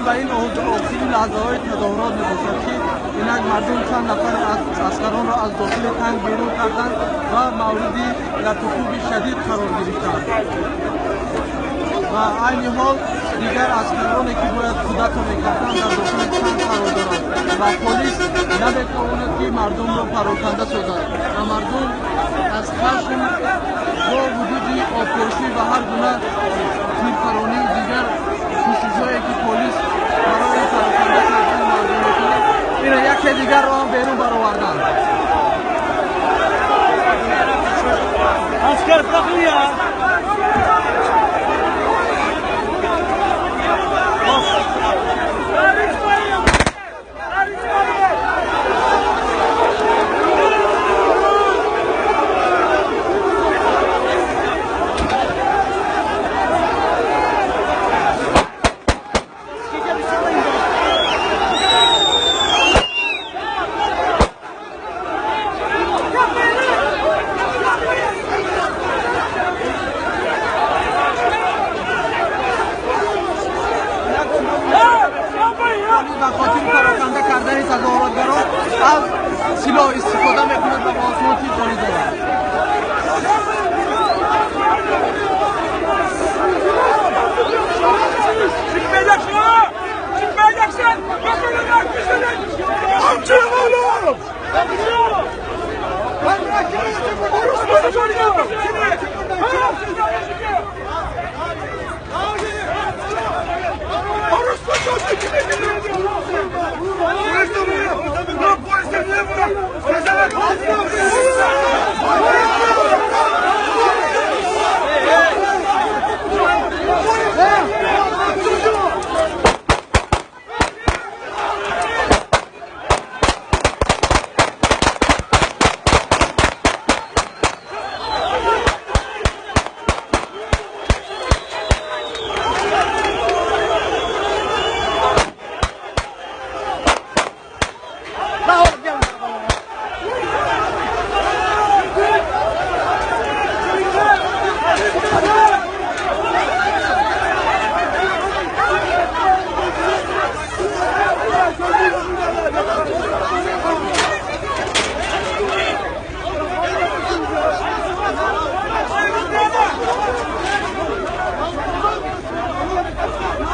می‌آییم و این اصول لحظه‌های تظاهرات می‌باشد که اینک مردم چند نفر از اسکران را از داخل تنگ بیرون کردند و مورد لطفوب شدید قرار گرفتند و عین حال دیگر اسکرانی که باید کودتا می‌کردند در داخل تنگ قرار دارند و پلیس نمی‌تواند که مردم را پراکنده سازد و مردم از خشم با وجود آبپاشی و هر گونه تیرکرانی دیگر کوشش‌هایی که پلیس برای پراکنده کردن مردم می‌کند این یکی دیگر را هم بیرون برآوردند. Asker bırakın ya. و خاطر پراکنده کردن تظاهراتگران از سلاح استفاده میکند و با آسمان تیربانی دارد. Çıkmayacaksın ha! Çıkmayacaksın! Bakın ne yapmışsın? Amcım oğlum! Ben bırakıyorum! Orospu çocuğu! Orospu çocuğu kimi dinliyor? Polis de vuruyor! Lan polis de niye vuruyor? Polise bak!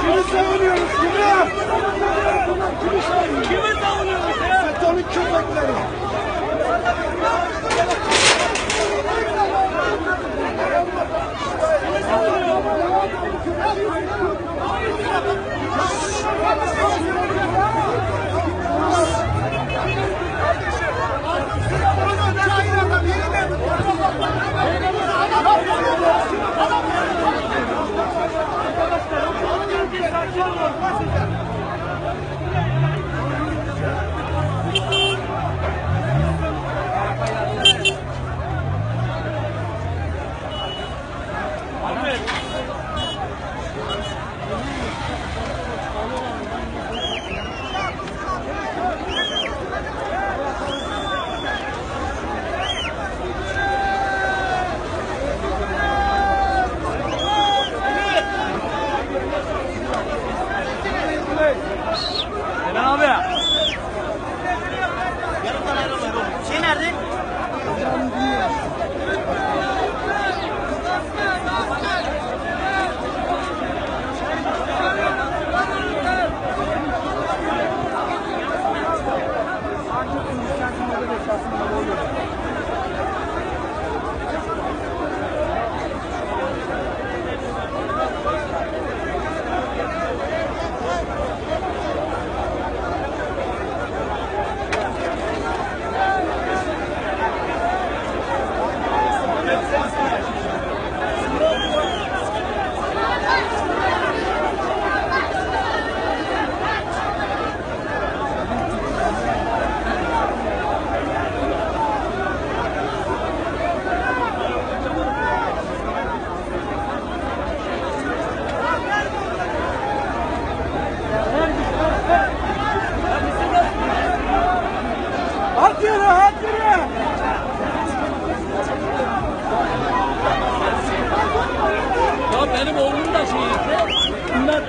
Kimi savunuyoruz? Kimi savunuyoruz ya? FETÖ'nün köpekleri. Şey nerede? Benim oğlum da şeydi. Bunlar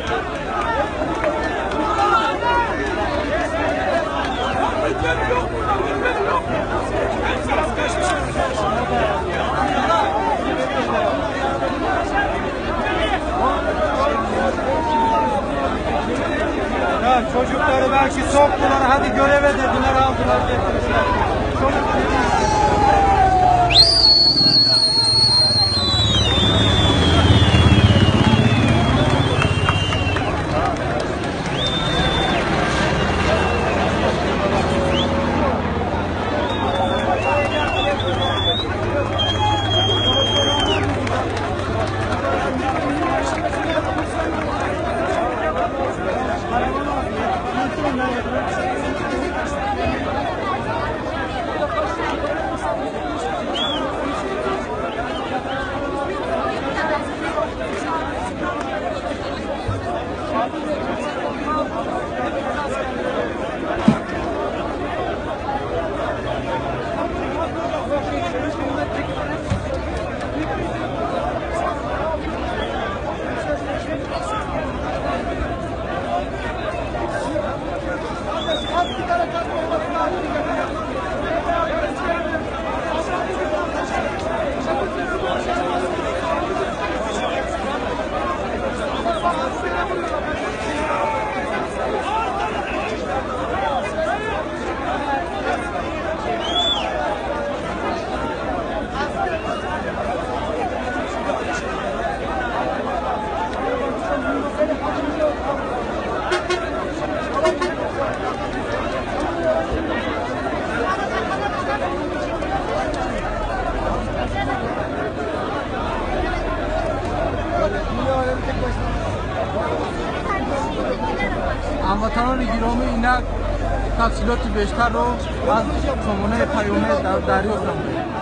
Ya çocukları belki soktular, hadi göreve dediler, aldılar getirdiler. هموطنان گرامی اینک تفصیلات بیشتر رو از سامانه پیامه دریافتم.